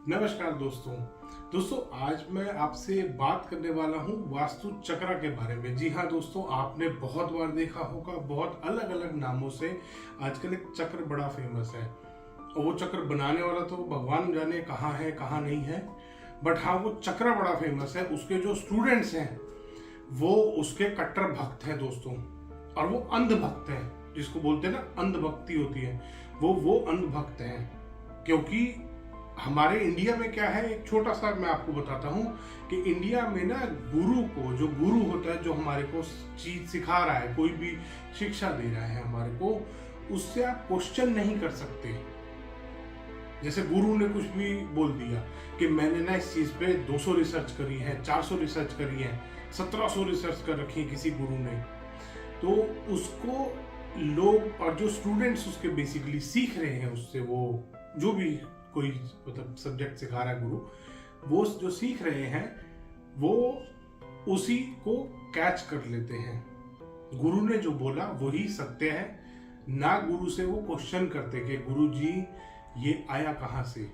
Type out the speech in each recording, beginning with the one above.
नमस्कार दोस्तों आज मैं आपसे बात करने वाला हूँ वास्तु चक्र के बारे में। जी हाँ दोस्तों, आपने बहुत बार देखा होगा, बहुत अलग अलग नामों से आजकल एक चक्र बड़ा फेमस है। और वो चक्र बनाने वाला तो भगवान जाने कहाँ है कहाँ नहीं है, बट हाँ वो चक्र बड़ा फेमस है। उसके जो स्टूडेंट्स हैं वो उसके कट्टर भक्त हैं दोस्तों, और वो अंध भक्त हैं, जिसको बोलते हैं ना अंध भक्ति होती है, वो अंध भक्त हैं। क्योंकि हमारे इंडिया में क्या है, एक छोटा सा मैं आपको बताता हूँ कि इंडिया में ना गुरु को, जो गुरु होता है, जो हमारे को चीज सिखा रहा है, कोई भी शिक्षा दे रहा है हमारे को, उससे आप क्वेश्चन नहीं कर सकते। जैसे गुरु ने कुछ भी बोल दिया कि मैंने ना इस चीज पे 200 रिसर्च करी है, 400 रिसर्च करी है, 1700 रिसर्च कर रखी है किसी गुरु ने, तो उसको लोग और जो स्टूडेंट्स उसके बेसिकली सीख रहे हैं उससे, वो जो भी कोई मतलब सब्जेक्ट सिखा रहा है गुरु, वो जो सीख रहे हैं वो उसी को कैच कर लेते हैं। गुरु ने जो बोला वही सत्य है, ना गुरु से वो क्वेश्चन करते कि गुरु जी ये आया कहाँ से,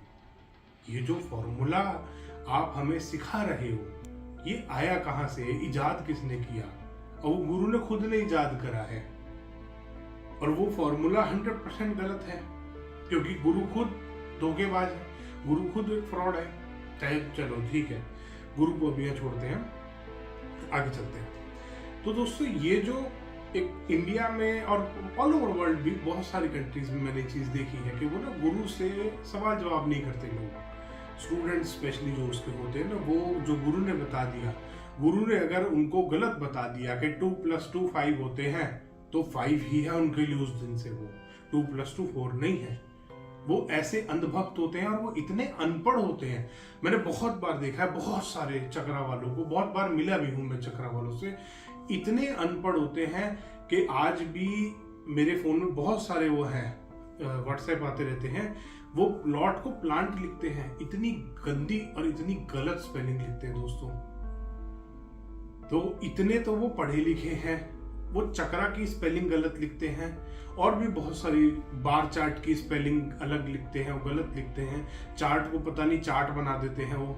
ये जो फॉर्मूला आप हमें सिखा रहे हो ये आया कहाँ से, इजाद किसने किया। और वो गुरु ने खुद ने इजाद करा है, और वो फॉर्मूला 100% गलत है, क्योंकि गुरु खुद धोखेबाज है, गुरु खुद एक फ्रॉड है। चाहे चलो ठीक है, गुरु को अभी छोड़ते हैं, आगे चलते हैं। तो दोस्तों ये जो एक इंडिया में और ऑल ओवर वर्ल्ड भी बहुत सारी कंट्रीज में मैंने चीज देखी है कि वो ना गुरु से सवाल जवाब नहीं करते लोग। स्टूडेंट्स स्पेशली जो उसके होते हैं ना, वो जो गुरु ने बता दिया, गुरु ने अगर उनको गलत बता दिया कि 2 + 2 5 होते हैं, तो 5 ही है उनके लिए उस दिन से, वो 2 + 2 4 नहीं है। वो ऐसे अंधभक्त होते हैं और वो इतने अनपढ़ होते हैं। मैंने बहुत बार देखा है, बहुत सारे चक्रा वालों को, बहुत बार मिला भी हूं मैं चक्रा वालों से। इतने अनपढ़ होते हैं कि आज भी मेरे फोन में बहुत सारे वो हैं, व्हाट्सएप आते रहते हैं, वो प्लॉट को प्लांट लिखते हैं, इतनी गंदी और इतनी गलत स्पेलिंग लिखते हैं दोस्तों। तो इतने तो वो पढ़े लिखे हैं, वो चक्रा की स्पेलिंग गलत लिखते हैं, और भी बहुत सारी बार चार्ट की स्पेलिंग अलग लिखते हैं, वो गलत लिखते हैं। चार्ट को पता नहीं चार्ट बना देते हैं, वो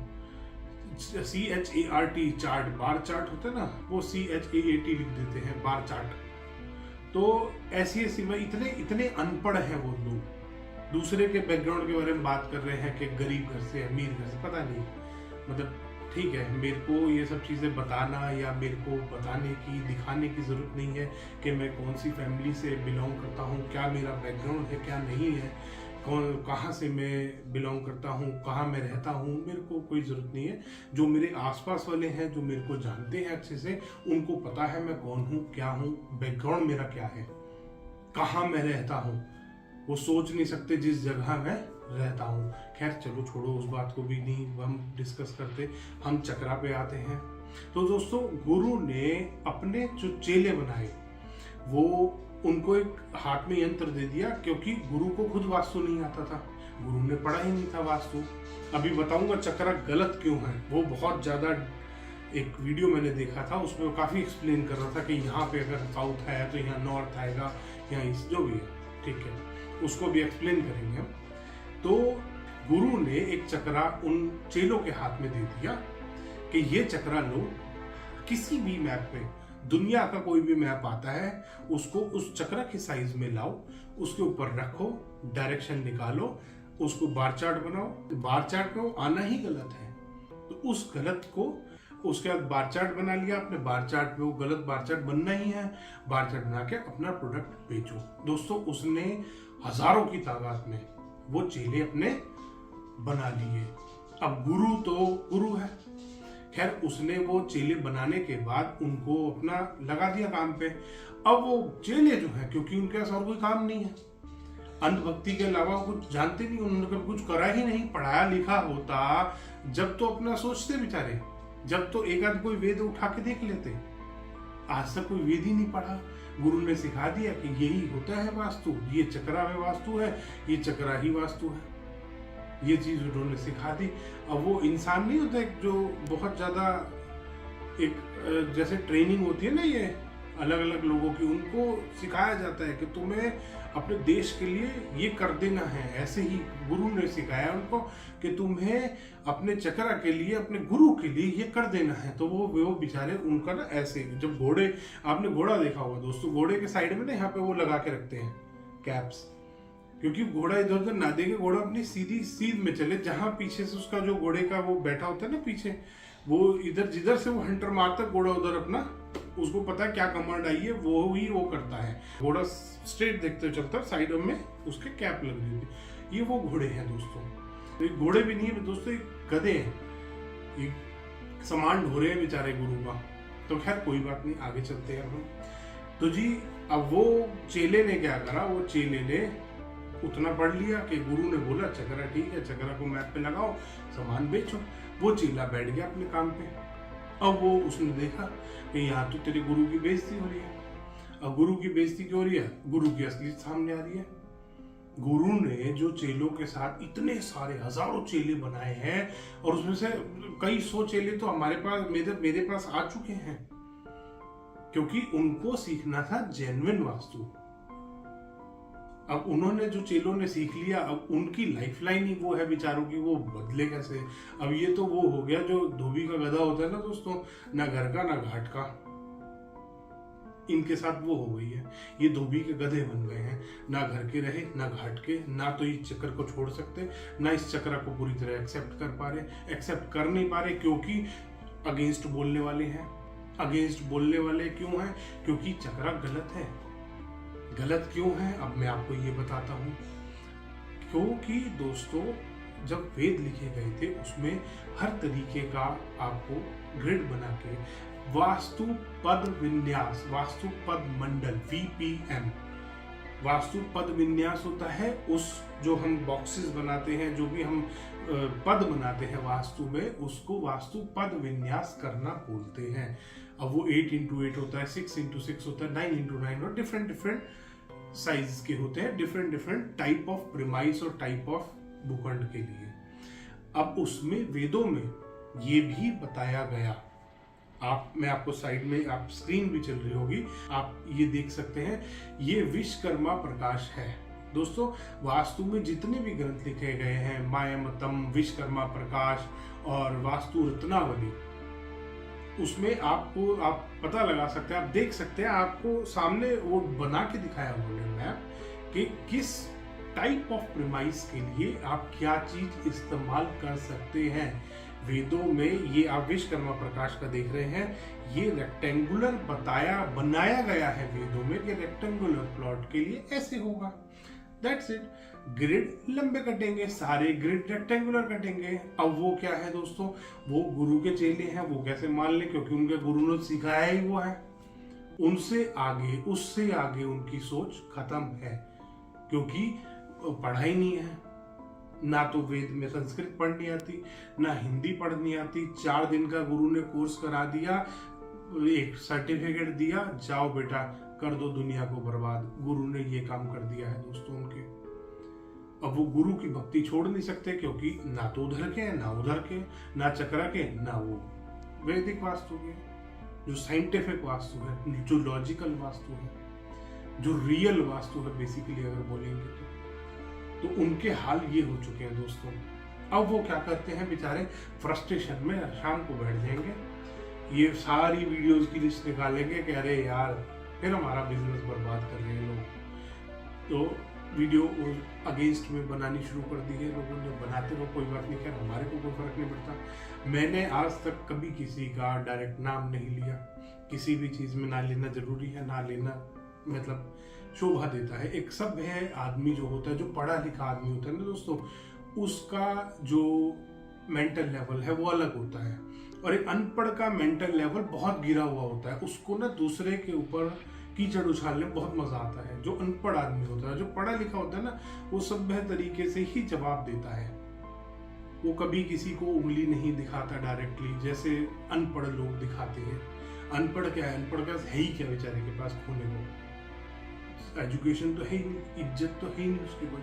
CHART चार्ट, बार चार्ट होता है ना, वो CHAAT लिख देते हैं, बार चार्ट। तो ऐसी ऐसी में इतने अनपढ़ हैं वो लोग। दूसरे के बैकग्राउंड के बारे में बात कर रहे हैं कि गरीब घर से, अमीर घर से, पता नहीं, मतलब ठीक है, मेरे को ये सब चीज़ें बताना या मेरे को बताने की, दिखाने की ज़रूरत नहीं है कि मैं कौन सी फैमिली से बिलोंग करता हूँ, क्या मेरा बैकग्राउंड है, क्या नहीं है, कहाँ से मैं बिलोंग करता हूँ, कहाँ मैं रहता हूँ, मेरे को कोई ज़रूरत नहीं है। जो मेरे आसपास वाले हैं, जो मेरे को जानते हैं अच्छे से, उनको पता है मैं कौन हूँ, क्या हूँ, बैकग्राउंड मेरा क्या है, कहाँ मैं रहता हूँ। वो सोच नहीं सकते जिस जगह मैं रहता हूँ। खैर चलो छोड़ो, उस बात को भी नहीं हम डिस्कस करते, हम चक्रा पे आते हैं। तो दोस्तों गुरु ने अपने जो चेले बनाए, वो उनको एक हाथ में यंत्र दे दिया, क्योंकि गुरु को खुद वास्तु नहीं आता था, गुरु ने पढ़ा ही नहीं था वास्तु। अभी बताऊंगा चक्रा गलत क्यों है। वो बहुत ज्यादा, एक वीडियो मैंने देखा था उसमें वो काफी एक्सप्लेन कर रहा था कि यहाँ पे अगर साउथ है तो यहाँ नॉर्थ आएगा, यहाँ ईस्ट, जो भी है, ठीक है, उसको भी एक्सप्लेन करेंगे हम। तो गुरु ने एक चक्रा उन चेलों के हाथ में दे दिया कि ये चक्रा लो, किसी भी मैप पे, दुनिया का कोई भी मैप आता है उसको उस चक्रा के साइज में लाओ, उसके ऊपर रखो, डायरेक्शन निकालो, उसको बार चार्ट बनाओ। बार चार्ट में वो आना ही गलत है, तो उस गलत को उसके बाद बार चार्ट बना लिया आपने, बार चार्ट में वो गलत बार चार्ट बनना ही है, बार चार्ट बना के अपना प्रोडक्ट बेचो। दोस्तों उसने हजारों की तादाद में वो चेले अपने बना लिए। अब गुरु तो गुरु है, खैर उसने वो चेले बनाने के बाद उनको अपना लगा दिया काम पे। अब वो चेले जो है, क्योंकि उनके पास और कोई काम नहीं है, अंधभक्ति के अलावा कुछ जानते नहीं, उन्होंने कभी कुछ करा ही नहीं। पढ़ाया लिखा होता जब तो अपना सोचते बेचारे, जब तो एक आध कोई वेद उठा के देख लेते। आज तक कोई वेद ही नहीं पढ़ा, गुरु ने सिखा दिया कि यही होता है वास्तु, ये चक्रा में वास्तु है, ये चक्रा ही वास्तु है, ये चीज उन्होंने सिखा दी। अब वो इंसान नहीं होता एक जो बहुत ज्यादा एक जैसे ट्रेनिंग होती है ना, ये अलग अलग लोगों की, उनको सिखाया जाता है कि तुम्हें अपने देश के लिए ये कर देना है। ऐसे ही गुरु ने सिखाया उनको कि तुम्हें अपने चक्रा के लिए, अपने गुरु के लिए ये कर देना है। तो वो बेचारे उनका ना ऐसे, जब घोड़े, आपने घोड़ा देखा होगा दोस्तों, घोड़े के साइड में ना यहाँ पे वो लगा के रखते हैं कैप्स, क्योंकि घोड़ा इधर उधर ना देखे, घोड़ा अपनी सीधी सीध में चले, जहां पीछे से उसका जो घोड़े का वो बैठा होता है ना पीछे, वो इधर जिधर से वो हंटर मारता है घोड़ा उधर अपना, उसको पता है क्या कमांड आई है, वो ही वो करता है। घोड़ा स्ट्रेट देखते हुए चलता है, साइडों में उसके कैप लग रही होती। ये वो घोड़े हैं दोस्तों। तो घोड़े भी नहीं है दोस्तों, गधे हैं, ये सामान ढो रहे हैं बेचारे गुरु का। तो खैर कोई बात नहीं, आगे चलते हैं हम। तो जी अब वो चेले ने क्या करा, वो चेले ने उतना पढ़ लिया कि गुरु ने बोला चक्रा ठीक है, चक्रा को मैप पे लगाओ, सामान बेचो। वो चेला बैठ गया अपने काम पे। अब वो उसने देखा कि यहाँ तो तेरे गुरु की बेइज्जती हो रही है। अब गुरु की बेइज्जती क्यों हो रही है? गुरु की असलियत सामने आ रही है। गुरु ने जो चेलों के साथ इतने सारे हजारों चेले बनाए हैं, और उसमें से कई सौ चेले तो हमारे पास, मेरे पास आ चुके हैं, क्योंकि उनको सीखना था जेन्युइन वास्तु। अब उन्होंने, जो चेलों ने सीख लिया, अब उनकी लाइफलाइन ही वो है बेचारों की, वो बदले कैसे? अब ये तो वो हो गया जो धोबी का गधा होता है ना दोस्तों, ना घर का ना घाट का, इनके साथ वो हो गई है। ये धोबी के गधे बन गए हैं, ना घर के रहे ना घाट के, ना तो इस चक्र को छोड़ सकते, ना इस चक्र को पूरी तरह एक्सेप्ट कर पा रहे, एक्सेप्ट कर नहीं पा रहे, क्योंकि अगेंस्ट बोलने वाले हैं। अगेंस्ट बोलने वाले क्यों हैं? क्योंकि चक्रा गलत है। गलत क्यों है अब मैं आपको ये बताता हूं। क्योंकि दोस्तों जब वेद लिखे गए थे उसमें हर तरीके का आपको ग्रिड बना के वास्तु पद विन्यास, वास्तु पद मंडल VPM, वास्तु पद विन्यास होता है। उस जो हम बॉक्सेस बनाते हैं, जो भी हम पद बनाते हैं वास्तु में, उसको वास्तु पद विन्यास करना बोलते हैं। अब वो 8x8 होता है, 6x6 होता है, 9x9, और डिफरेंट साइज के होते हैं, डिफरेंट टाइप ऑफ प्रीमाइस और टाइप ऑफ भूखंड के लिए। अब उसमें वेदों में ये भी बताया गया, मैं आपको साइड में, आप स्क्रीन भी चल रही होगी, आप ये देख सकते हैं, ये विश्वकर्मा प्रकाश है दोस्तों। वास्तु में जितने भी ग्रंथ लिखे गए हैं, मायामतम, विश्वकर्मा प्रकाश और वास्तु रत्नावली, उसमें आपको, आप पता लगा सकते हैं, आप देख सकते हैं, आपको सामने वो बना के दिखाया उन्होंने मैप कि किस टाइप ऑफ प्रीमाइस के लिए आप क्या चीज इस्तेमाल कर सकते हैं। वेदों में ये आप विश्वकर्मा प्रकाश का देख रहे हैं, ये रेक्टेंगुलर बनाया गया है वेदों में कि रेक्टेंगुलर प्लॉट के लिए ऐसे होगा। That's it. ग्रिड लंबे कटेंगे, सारे ग्रिड रेक्टेंगुलर कटेंगे। अब वो क्या है दोस्तों, वो गुरु के चेले हैं, वो कैसे मान ले, क्योंकि उनके गुरु ने सिखाया ही वो है। उनसे आगे, उससे आगे उनकी सोच खत्म है, क्योंकि पढ़ाई नहीं है, ना तो वेद में संस्कृत पढ़नी आती, ना हिंदी पढ़नी आती। 4 दिन का गुरु ने कोर्स करा दिया, एक सर्टिफिकेट दिया, जाओ बेटा कर दो दुनिया को बर्बाद। गुरु ने ये काम कर दिया है दोस्तों उनके। अब वो गुरु की भक्ति छोड़ नहीं सकते, क्योंकि ना तो उधर के, ना उधर के, ना चक्रा के, ना वो वैदिक वास्तु के, जो साइंटिफिक वास्तु है, जो लॉजिकल वास्तु है, जो रियल वास्तु है बेसिकली अगर बोलेंगे तो उनके हाल ये हो चुके हैं दोस्तों। अब वो क्या करते हैं बेचारे, फ्रस्ट्रेशन में शाम को बैठ जाएंगे, ये सारी वीडियोस की लिस्ट निकालेंगे कि अरे यार फिर हमारा बिजनेस बर्बाद कर रहे हैं लोग। तो वीडियो अगेंस्ट में बनानी शुरू कर दी है लोगों ने, बनाते रहो, कोई बात नहीं, खैर हमारे को कोई फर्क नहीं पड़ता। मैंने आज तक कभी किसी का डायरेक्ट नाम नहीं लिया। किसी भी चीज में ना लेना जरूरी है, ना लेना मतलब शोभा देता है। एक सभ्य आदमी जो होता है, जो पढ़ा लिखा आदमी होता है ना दोस्तों, उसका जो मेंटल लेवल है वो अलग होता है, और एक अनपढ़ का मेंटल लेवल बहुत गिरा हुआ होता है। उसको ना दूसरे के ऊपर कीचड़ उछालने में बहुत मजा आता है। जो अनपढ़ आदमी होता है, जो पढ़ा लिखा होता है ना, वो सभ्य तरीके से ही जवाब देता है। वो कभी किसी को उंगली नहीं दिखाता डायरेक्टली, जैसे अनपढ़ लोग दिखाते हैं। अनपढ़ क्या है, अनपढ़ का है ही क्या बेचारे के पास खोने को, एजुकेशन तो है ही नहीं, इज्जत तो है ही नहीं उसकी कोई,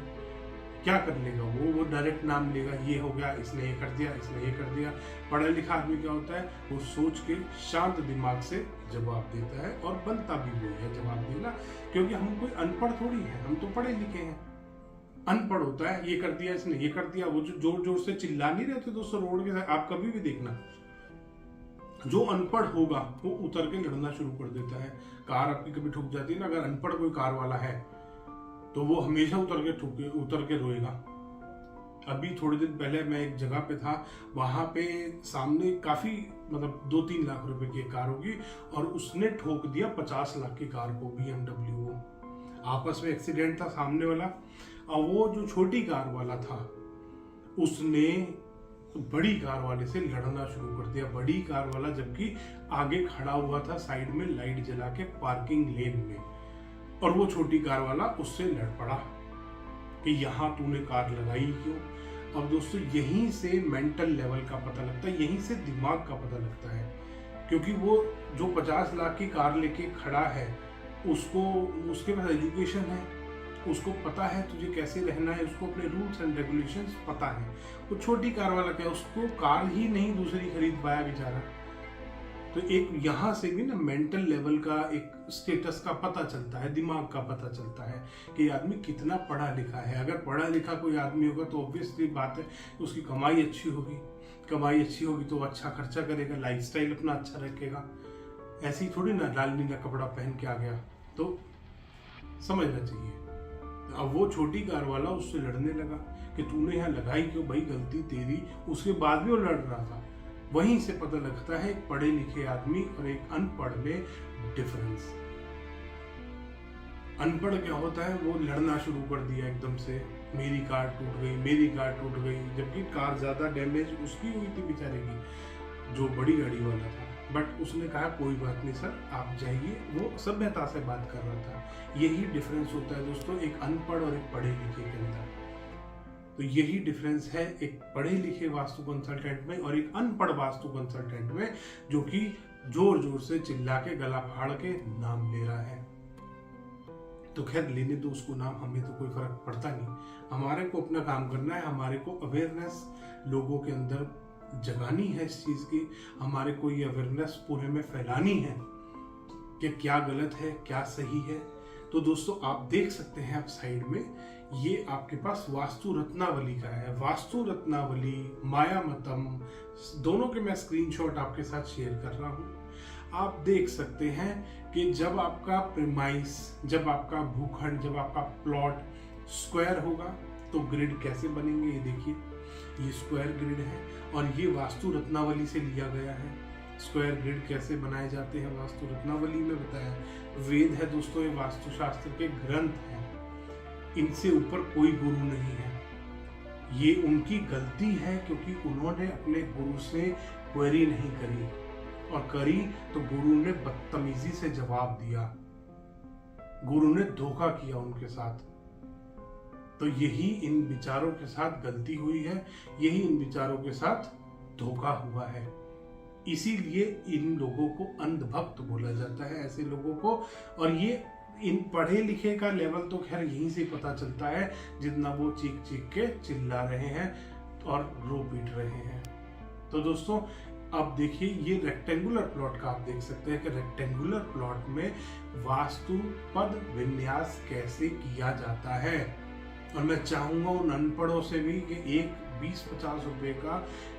क्या कर लेगा वो डायरेक्ट नाम लेगा, ये हो गया, इसने ये कर दिया, इसने ये कर दिया। पढ़ा लिखा आदमी क्या होता है, वो सोच के शांत दिमाग से जवाब देता है और बनता भी वो है जवाब देना, क्योंकि हम कोई अनपढ़ थोड़ी है, हम तो पढ़े लिखे हैं। अनपढ़ होता है, ये कर दिया, इसने ये कर दिया, वो जो जोर जोर से चिल्ला नहीं रहते दोस्तों रोड के साथ, आप कभी भी देखना, जो अनपढ़ होगा वो उतर के लड़ना शुरू कर देता है। कार आपकी कभी ठुक जाती है ना, अगर अनपढ़ कोई कार वाला है तो वो हमेशा उतर के रोएगा। अभी थोड़े दिन पहले मैं एक जगह पे था, वहां पे सामने काफी मतलब 2-3 लाख रुपए की कार होगी और उसने ठोक दिया 50 लाख की कार को, BMW। आपस में एक्सीडेंट था सामने वाला, और वो जो छोटी कार वाला था उसने बड़ी कार वाले से लड़ना शुरू कर दिया। बड़ी कार वाला जबकि आगे खड़ा हुआ था साइड में लाइट जला के पार्किंग लेन में, और वो छोटी कार वाला उससे लड़ पड़ा कि यहाँ तूने कार लगाई क्यों। अब दोस्तों यहीं से मेंटल लेवल का पता लगता है, यहीं से दिमाग का पता लगता है, क्योंकि वो जो 50 लाख की कार लेके खड़ा है उसको, उसके पास एजुकेशन है, उसको पता है तुझे कैसे रहना है, उसको अपने रूल्स एंड रेगुलेशंस पता है। वो छोटी कार वाला क्या, उसको कार ही नहीं दूसरी खरीद पाया बेचारा। तो एक यहाँ से भी ना मेंटल लेवल का एक स्टेटस का पता चलता है, दिमाग का पता चलता है कि आदमी कितना पढ़ा लिखा है। अगर पढ़ा लिखा कोई आदमी होगा तो ऑब्वियसली बात है उसकी कमाई अच्छी होगी, कमाई अच्छी होगी तो अच्छा खर्चा करेगा, लाइफस्टाइल अपना अच्छा रखेगा। ऐसी थोड़ी ना लाल नीला कपड़ा पहन के आ गया, तो समझना चाहिए। अब वो छोटी कार वाला उससे लड़ने लगा कि तूने यहाँ लगाई क्यों, भाई गलती तेरी। उसके बाद भी वो लड़ रहा था। वहीं से पता लगता है एक पढ़े लिखे आदमी और एक अनपढ़ में डिफरेंस। अनपढ़ क्या होता है, वो लड़ना शुरू कर दिया एकदम से, मेरी कार टूट गई, मेरी कार टूट गई, जबकि कार ज्यादा डैमेज उसकी हुई थी बेचारे की, जो बड़ी गाड़ी वाला था। बट उसने कहा कोई बात नहीं सर आप जाइए, वो सभ्यता से बात कर रहा था। यही डिफरेंस होता है दोस्तों एक अनपढ़ और एक पढ़े लिखे के अंदर। तो यही डिफरेंस है एक पढ़े लिखे वास्तु कंसल्टेंट में और एक अनपढ़ वास्तु कंसल्टेंट में, जो कि जोर जोर से चिल्ला के गला फाड़ के नाम ले रहा है। तो खैर लेने दो उसको नाम, हमें तो कोई फर्क पड़ता नहीं। हमारे को अपना काम करना है, हमारे को अवेयरनेस लोगों के अंदर जगानी है इस चीज की, हमारे को ये अवेयरनेस पूरे में फैलानी है कि क्या गलत है क्या सही है। तो दोस्तों आप देख सकते हैं आप साइड में, ये आपके पास वास्तु रत्नावली का है। वास्तु रत्नावली, माया मतम, दोनों के मैं स्क्रीनशॉट आपके साथ शेयर कर रहा हूं। आप देख सकते हैं कि जब आपका प्रीमाइस, जब आपका भूखंड, जब आपका प्लॉट स्क्वायर होगा तो ग्रिड कैसे बनेंगे। ये देखिए ये स्क्वायर ग्रिड है और ये वास्तु रत्नावली से लिया गया है। स्क्वायर ग्रिड कैसे बनाए जाते हैं वास्तु रत्नावली में बताया। वेद है दोस्तों, ये वास्तुशास्त्र के ग्रंथ हैं, इनसे ऊपर कोई गुरु नहीं है। ये उनकी गलती है क्योंकि उन्होंने अपने गुरु से क्वेरी नहीं करी, और करी तो गुरु ने बदतमीजी से जवाब दिया, गुरु ने धोखा किया उनके साथ। तो यही इन विचारों के साथ गलती हुई है, यही इन विचारों के साथ धोखा हुआ है। इसीलिए इन लोगों को अंधभक्त बोला जाता है, ऐसे लोगों को। और ये इन पढ़े लिखे का लेवल तो खैर यहीं से पता चलता है, जितना वो चीख चीख के चिल्ला रहे हैं और रो पीट रहे हैं। तो दोस्तों अब देखिए ये रेक्टेंगुलर प्लॉट का आप देख सकते हैं कि रेक्टेंगुलर प्लॉट में वास्तु पद विन्यास कैसे किया जाता है। और मैं चाहूंगा उन अनपढ़ों से भी कि एक 20-50 रुपए का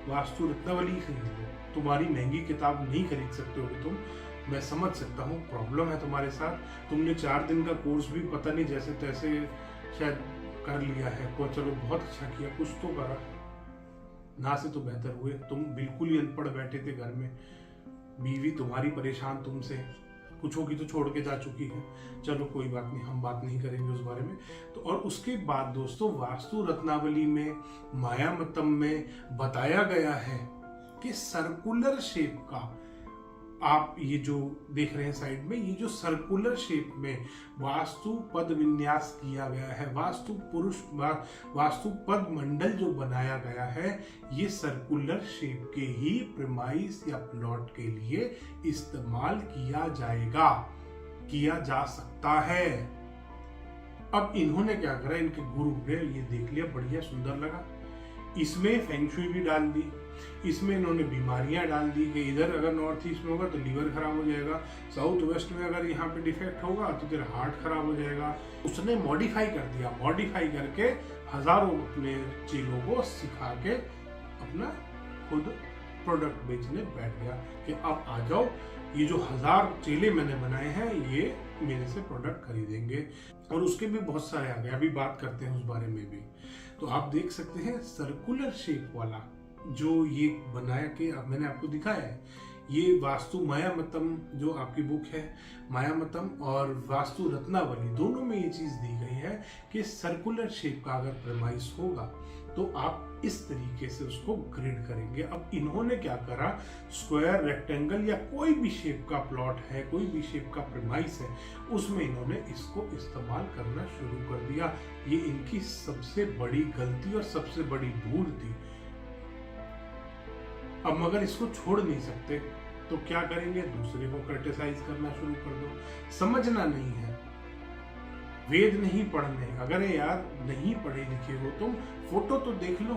वास्तु रत्नावली खरीद लो। तुम्हारी महंगी किताब नहीं खरीद सकते हो तुम, मैं समझ सकता हूँ प्रॉब्लम है तुम्हारे साथ। तुमने 4 दिन का कोर्स भी पता नहीं जैसे तैसे शायद कर लिया है, को चलो बहुत अच्छा किया, कुछ तो करा ना से तो बेहतर हुए। तुम बिल्कुल ही अनपढ़ बैठे थे घर में, बीवी तुम्हारी परेशान तुमसे, कुछ होगी तो छोड़ के जा चुकी है। चलो कोई बात नहीं, हम बात नहीं करेंगे उस बारे में। तो और उसके बाद दोस्तों वास्तु रत्नावली में, माया मतम में बताया गया है कि सर्कुलर शेप का, आप ये जो देख रहे हैं साइड में, ये जो सर्कुलर शेप में वास्तु पद विन्यास किया गया है, वास्तु पद मंडल जो बनाया गया है, ये सर्कुलर शेप के ही प्रीमाइस या प्लॉट के लिए इस्तेमाल किया जाएगा, किया जा सकता है। अब इन्होंने क्या करा, इनके गुरु ने ये देख लिया, बढ़िया सुंदर लगा, इसमें फेंग शुई भी डाल दी, इसमें इन्होंने बीमारियां डाल दी कि इधर अगर नॉर्थ ईस्ट में होगा तो लीवर खराब हो जाएगा, साउथ वेस्ट में अगर यहाँ पे डिफेक्ट होगा तो तेरा हार्ट खराब हो जाएगा। उसने मॉडिफाई कर दिया, मॉडिफाई करके हजारों अपने चेलों को सिखा के अपना खुद प्रोडक्ट बेचने बैठ गया कि अब आ जाओ, ये जो 1000 चेले मैंने बनाए हैं ये मेरे से प्रोडक्ट खरीदेंगे। और उसके भी बहुत सारे आ गए, अभी बात करते हैं उस बारे में भी। तो आप देख सकते हैं सर्कुलर शेप वाला जो ये बनाया कि अब मैंने आपको दिखाया है, ये वास्तु मायामतम जो आपकी बुक है मायामतम और वास्तु रत्नावली, दोनों में ये चीज दी गई है कि सर्कुलर शेप का अगर प्रेमाइस होगा तो आप इस तरीके से उसको ग्रिड करेंगे। अब इन्होंने क्या करा, स्क्वायर, रेक्टेंगल या कोई भी शेप का प्लॉट है, कोई भी शेप का प्रेमाइस है, उसमें इन्होंने इसको इस्तेमाल करना शुरू कर दिया। ये इनकी सबसे बड़ी गलती और सबसे बड़ी भूल थी। अब मगर इसको छोड़ नहीं सकते तो क्या करेंगे, दूसरे को क्रिटिसाइज करना शुरू कर दो। समझना नहीं है, वेद नहीं पढ़ने, अगर यार नहीं पढ़े लिखे हो तुम, फोटो तो देख लो,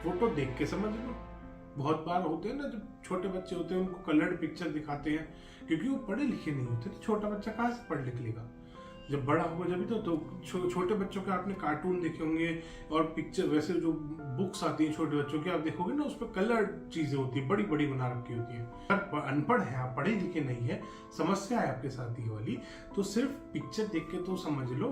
फोटो देख के समझ लो। बहुत बार होते हैं ना, जब छोटे बच्चे होते हैं उनको कलर्ड पिक्चर दिखाते हैं क्योंकि वो पढ़े लिखे नहीं होते, तो छोटा बच्चा कहाँ से पढ़ लिख लेगा, जब बड़ा होगा जब तो छोटे बच्चों के आपने कार्टून देखे होंगे और पिक्चर, वैसे जो बुक्स आती हैं छोटे बच्चों की आप देखोगे ना, उस पर कलर्ड चीजें होती है, बड़ी बड़ी बना रखी होती है। अगर अनपढ़ है आप, पढ़े लिखे नहीं है, समस्या है आपके साथ ये वाली, तो सिर्फ पिक्चर देख के तो समझ लो।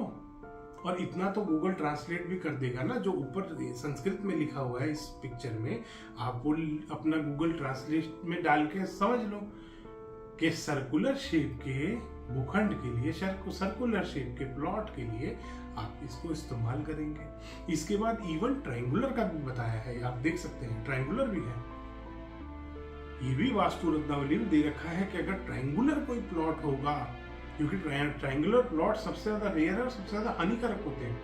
और इतना तो गूगल ट्रांसलेट भी कर देगा ना, जो ऊपर संस्कृत में लिखा हुआ है इस पिक्चर में, आप वो अपना गूगल ट्रांसलेट में डाल के समझ लो कि सर्कुलर शेप के भूखंड के लिए, सर्कुलर शेप के प्लॉट के लिए आप इसको इस्तेमाल करेंगे। इसके बाद इवन ट्रायंगुलर का भी बताया है, आप देख सकते हैं ट्रायंगुलर भी है, ये भी वास्तु रत्नावली में दे रखा है कि अगर ट्रायंगुलर कोई प्लॉट होगा, क्योंकि ट्रायंगुलर प्लॉट सबसे ज्यादा रेयर है और सबसे ज्यादा हानिकारक होते हैं,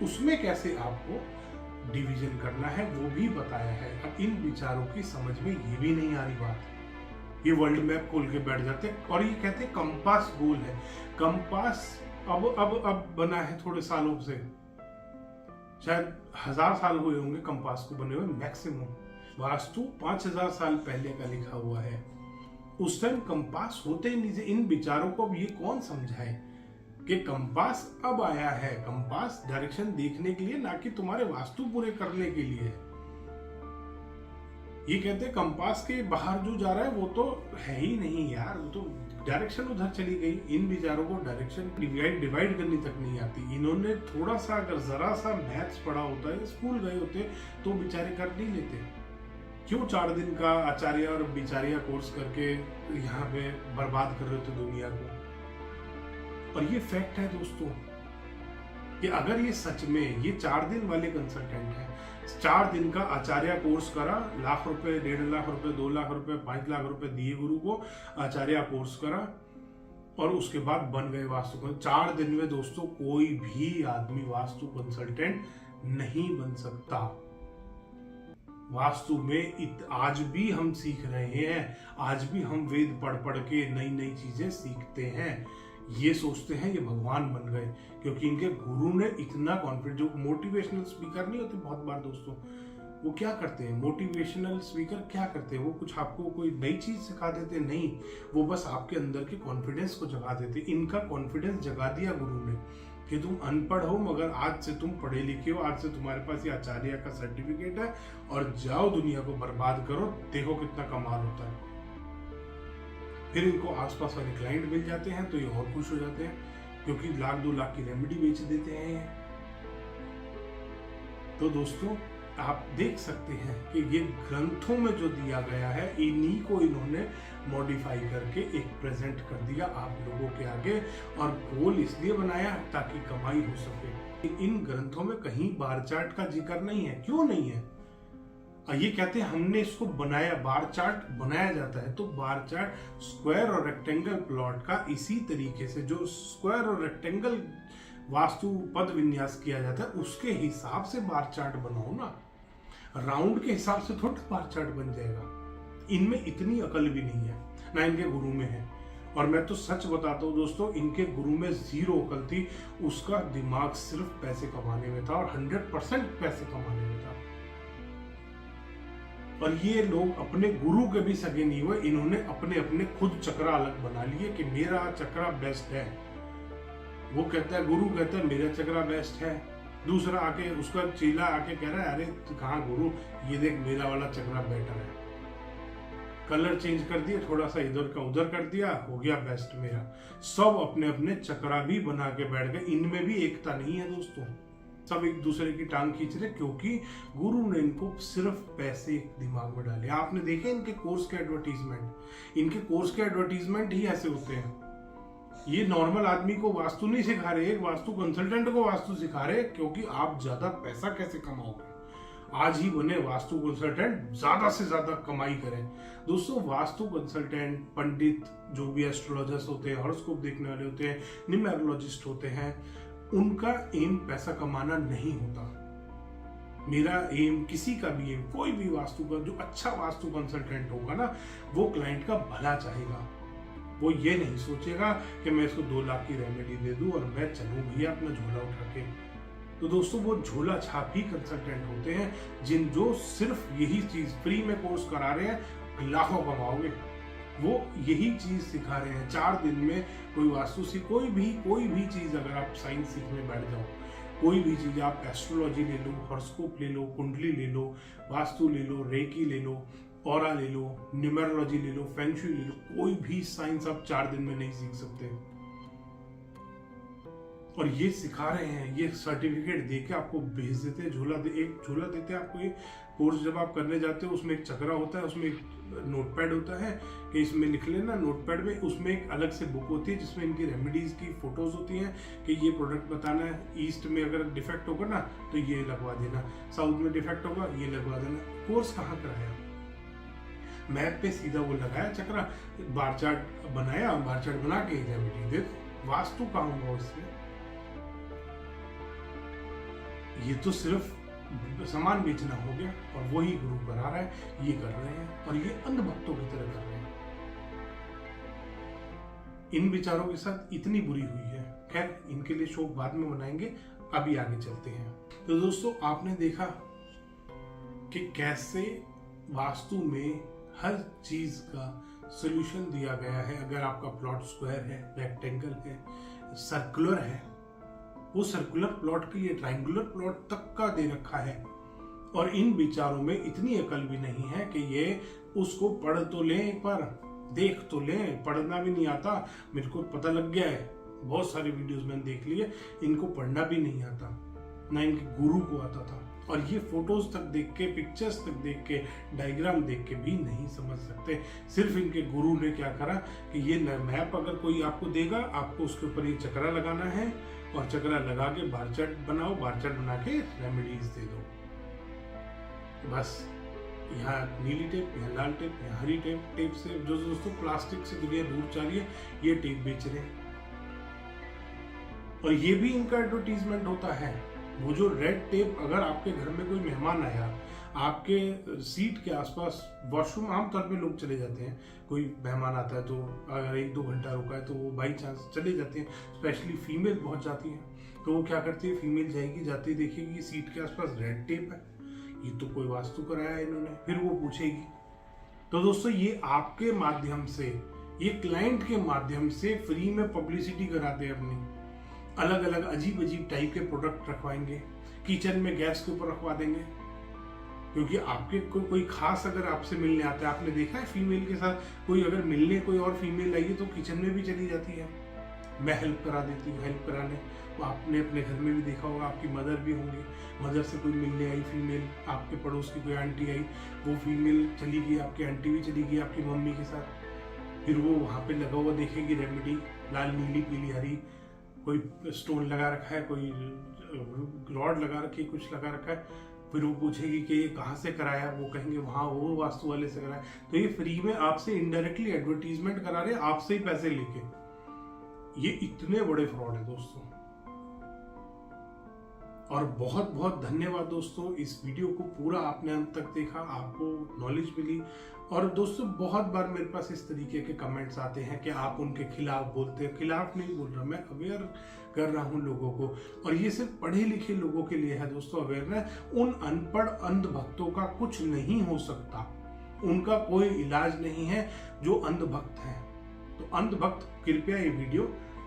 उसमें कैसे आपको डिवीजन करना है वो भी बताया है। अब इन विचारों की समझ में ये भी नहीं आ रही बात, ये वर्ल्ड मैप खोल के बैठ जाते हैं और ये कहते हैं कंपास गोल है। कंपास अब बना है थोड़े सालों से, शायद 1000 साल हुए होंगे कंपास को बने हुए मैक्सिमम। वास्तु 5000 साल पहले का लिखा हुआ है, उस टाइम कंपास होते ही नहीं थे। इन विचारों को अब ये कौन समझाए कि कंपास अब आया है, कंपास डायरेक्शन देखने के लिए, ना कि तुम्हारे वास्तु पूरे करने के लिए है। ये कहते हैं कंपास के बाहर जो जा रहा है वो तो है ही नहीं यार, वो तो डायरेक्शन उधर चली गई। इन विचारों को डायरेक्शन डिवाइड करनी तक नहीं आती। इन्होंने थोड़ा सा अगर जरा सा मैथ्स पढ़ा होता है, स्कूल गए होते, तो बेचारे कर नहीं लेते। क्यों 4 दिन का आचार्य और बिचारिया कोर्स करके यहाँ पे बर्बाद कर रहे थे दुनिया को। और ये फैक्ट है दोस्तों कि अगर ये सच में ये 4 दिन वाले कंसल्टेंट है, 4 दिन का आचार्य कोर्स करा, लाख रुपए, 1.5 लाख रुपए, 2 लाख रुपए, 5 लाख रुपए दिए गुरु को, आचार्य कोर्स करा और उसके बाद बन गए वास्तु। 4 दिन में दोस्तों कोई भी आदमी वास्तु कंसल्टेंट नहीं बन सकता। वास्तु में आज भी हम सीख रहे हैं, आज भी हम वेद पढ़ पढ़ के नई नई चीजें सीखते हैं। ये सोचते हैं ये भगवान बन गए क्योंकि इनके गुरु ने इतना कॉन्फिडेंस। जो मोटिवेशनल स्पीकर नहीं होते बहुत बार दोस्तों, वो क्या करते हैं, मोटिवेशनल स्पीकर क्या करते हैं, वो कुछ आपको कोई नई चीज सिखा देते नहीं, वो बस आपके अंदर के कॉन्फिडेंस को जगा देते। इनका कॉन्फिडेंस जगा दिया गुरु ने कि तुम अनपढ़ हो मगर आज से तुम पढ़े लिखे हो, आज से तुम्हारे पास ये आचार्य का सर्टिफिकेट है और जाओ दुनिया को बर्बाद करो, देखो कितना कमाल होता है। फिर इनको आसपास वाले क्लाइंट मिल जाते हैं तो ये और खुश हो जाते हैं क्योंकि 1 लाख 2 लाख की रेमेडी बेच देते हैं। तो दोस्तों आप देख सकते हैं कि ये ग्रंथों में जो दिया गया है, इन्हीं को इन्होंने मॉडिफाई करके एक प्रेजेंट कर दिया आप लोगों के आगे। और गोल इसलिए बनाया ताकि कमाई हो सके। इन ग्रंथों में कहीं बार चार्ट का जिक्र नहीं है। क्यों नहीं है? ये कहते हैं हमने इसको बनाया, बार चार्ट बनाया जाता है तो बार चार्ट स्क्वायर और रेक्टेंगल प्लॉट का इसी तरीके से जो स्क्वायर और रेक्टेंगल वास्तु पद विन्यास किया जाता है उसके हिसाब से बार चार्ट बनाओ ना, राउंड के हिसाब से थोड़ा बार चार्ट बन जाएगा। इनमें इतनी अकल भी नहीं है, ना इनके गुरु में है। और मैं तो सच बताता हूँ दोस्तों, इनके गुरु में जीरो अकल थी, उसका दिमाग सिर्फ पैसे कमाने में था और 100% पैसे कमाने में था। और ये लोग अपने गुरु के भी सगे नहीं हुए, इन्होंने अपने अपने खुद चक्रा अलग बना लिए कि मेरा चक्रा बेस्ट है। वो कहता है, गुरु कहता है मेरा चक्रा बेस्ट है, दूसरा आके उसका चेला आके कह रहा है अरे कहाँ गुरु, ये देख मेरा वाला चक्रा बेटर है। कलर चेंज कर दिया, थोड़ा सा इधर का उधर कर दिया, हो गया बेस्ट मेरा। सब अपने अपने चक्रा भी बना के बैठ गए, इनमें भी एकता नहीं है दोस्तों, सब एक दूसरे की टांग खींच रहे, क्योंकि गुरु ने इनको सिर्फ पैसे दिमाग में डाले। आपने देखे इनके कोर्स के एडवर्टीजमेंट, इनके कोर्स के एडवर्टीजमेंट ही ऐसे होते हैं। ये नॉर्मल आदमी को वास्तु नहीं सिखा रहे, एक वास्तु कंसल्टेंट को वास्तु सिखा रहे, क्योंकि आप ज्यादा पैसा कैसे कमाओगे, आज ही बने वास्तु कंसल्टेंट, ज्यादा से ज्यादा कमाई करें। दोस्तों वास्तु कंसल्टेंट, पंडित, जो भी एस्ट्रोलॉजर्स होते हैं, हॉरोस्कोप देखने वाले होते हैं, न्यूमेरोलॉजिस्ट होते हैं, उनका एम पैसा कमाना नहीं होता। मेरा एम, किसी का भी एम, कोई भी वास्तु का जो अच्छा वास्तु कंसल्टेंट होगा ना, वो क्लाइंट का भला चाहेगा। वो ये नहीं सोचेगा कि मैं इसको 2 लाख की रेमेडी दे दूं और मैं चलूं भैया अपना झोला उठा के। तो दोस्तों वो झोला छाप ही कंसल्टेंट होते हैं, जो सिर्फ यही चीज फ्री में कोर्स करा रहे हैं, लाखों कमाओगे। वो यही चीज सिखा रहे हैं, 4 दिन में कोई वास्तु से कोई भी चीज, अगर आप साइंस सीखने बैठ जाओ, कोई भी चीज, आप एस्ट्रोलॉजी ले लो, हॉरोस्कोप ले लो, कुंडली ले लो, वास्तु ले लो, रेकी ले लो, ऑरा ले लो, न्यूमेरोलॉजी ले लो, फेंग शुई ले लो, कोई भी साइंस आप 4 दिन में नहीं सीख सकते। और ये सिखा रहे हैं, ये सर्टिफिकेट देके आपको भेज देते हैं, एक झोला देते हैं आपको। ये कोर्स जब आप करने जाते हो, उसमें एक चक्रा होता है, उसमें एक नोटपैड होता है कि इसमें लिख लेना नोटपैड में। उसमें एक अलग से बुक होती है जिसमें इनकी रेमेडीज की फोटोज होती हैं कि ये प्रोडक्ट बताना है, ईस्ट में अगर डिफेक्ट होगा ना तो ये लगवा देना, साउथ में डिफेक्ट होगा ये लगवा देना। कोर्स कहाँ कराया, मैप पे सीधा वो लगाया चक्रा, बार चार्ट बनाया, बार चार्ट बना के रेमेडी दे दो। वास्तु कहाँ हुआ उससे? ये तो सिर्फ सामान बेचना हो गया, और वही गुरु करा रहा है, ये कर रहे हैं, और ये अंधभक्तों की तरह कर रहे हैं। इन विचारों के साथ इतनी बुरी हुई है। खैर, इनके लिए शो बाद में बनाएंगे, अभी आगे चलते हैं। तो दोस्तों आपने देखा कि कैसे वास्तु में हर चीज का सॉल्यूशन दिया गया है। अगर आपका प्लॉट स्क्वायर है, रेक्टेंगल है, सर्कुलर है, वो सर्कुलर प्लॉट की ये ट्रायंगुलर प्लॉट तक का दे रखा है। और इन विचारों में इतनी अकल भी नहीं है कि ये उसको पढ़ तो लें, एक बार देख तो लें। पढ़ना भी नहीं आता, मेरे को पता लग गया है, बहुत सारे वीडियोस मैंने देख लिए, इनको पढ़ना भी नहीं आता, ना इनके गुरु को आता था। और ये फोटोज तक देख के, पिक्चर्स तक देख के, डायग्राम देख के भी नहीं समझ सकते। सिर्फ इनके गुरु ने क्या करा कि ये मैप अगर कोई आपको देगा, आपको उसके ऊपर ये चक्रा लगाना है, और चक्रा लगा के बार चार्ट बनाओ, बार चार्ट बना के रेमेडीज दे दो। बस यहाँ नीली टेप, यहाँ लाल टेप, यहाँ हरी टेप से, जो दोस्तों प्लास्टिक से दुनिया दूर जा रही है, ये टेप बेच रहे हैं। और ये भी इनका एडवर्टीजमेंट होता है। वो जो रेड टेप, अगर आपके घर में कोई मेहमान आया, आपके सीट के आसपास वॉशरूम, आमतौर पे लोग चले जाते हैं, कोई मेहमान आता है तो अगर 1-2 घंटा रुका है तो वो बाई चांस चले जाते हैं, स्पेशली फीमेल बहुत जाती हैं। तो वो क्या करती है, फीमेल जाएगी, जाती देखेगी सीट के आसपास रेड टेप है, ये तो कोई वास्तु कराया है इन्होंने, फिर वो पूछेगी। तो दोस्तों ये आपके माध्यम से, ये क्लाइंट के माध्यम से फ्री में पब्लिसिटी कराते हैं अपनी, अलग अलग अजीब अजीब टाइप के प्रोडक्ट रखवाएंगे, किचन में गैस के ऊपर रखवा देंगे। क्योंकि आपके कोई खास अगर आपसे मिलने आता है, आपने देखा है फीमेल के साथ कोई अगर मिलने कोई और फीमेल आई है तो किचन में भी चली जाती है, मैं हेल्प करा देती हूँ, हेल्प कराने। तो आपने अपने घर में भी देखा होगा, आपकी मदर भी होंगी, मदर से कोई मिलने आई फीमेल, आपके पड़ोस की कोई आंटी आई, वो फीमेल चली गई, आपकी आंटी भी चली गई आपकी मम्मी के साथ, फिर वो वहाँ पे लगा हुआ देखेगी रेमेडी, लाल नीली पीली हरी, कोई स्टोन लगा रखा है, कोई रॉड लगा रखी है, कुछ लगा रखा है, फिर वो पूछेगी कि ये कहाँ से कराया, वो कहेंगे वहाँ वो वास्तु वाले से कराया। तो ये फ्री में आपसे इनडायरेक्टली एडवर्टीजमेंट करा रहे हैं, आपसे ही पैसे लेके। ये इतने बड़े फ्रॉड है दोस्तों। और बहुत बहुत धन्यवाद दोस्तों, इस वीडियो को पूरा आपने अंत तक देखा, आपको नॉलेज मिली। और दोस्तों बहुत बार मेरे पास इस तरीके के कमेंट्स आते हैं कि आप उनके खिलाफ बोलते हैं। खिलाफ नहीं बोल रहा, मैं अवेयर कर रहा हूं लोगों को, और ये सिर्फ पढ़े लिखे लोगों के लिए है दोस्तों अवेयरनेस। उन अनपढ़ अंधभक्तों का कुछ नहीं हो सकता, उनका कोई इलाज नहीं है जो अंधभक्त हैं। तो अंधभक्त कृपया ये वीडियो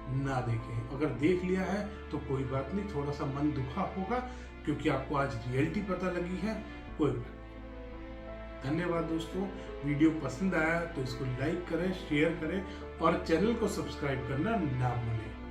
ना देखें। अगर देख लिया है तो कोई बात नहीं, थोड़ा सा मन दुखा होगा क्योंकि आपको आज रियलिटी पता लगी है, कोई बात नहीं। धन्यवाद दोस्तों, वीडियो पसंद आया तो इसको लाइक करें, शेयर करें और चैनल को सब्सक्राइब करना ना भूलें।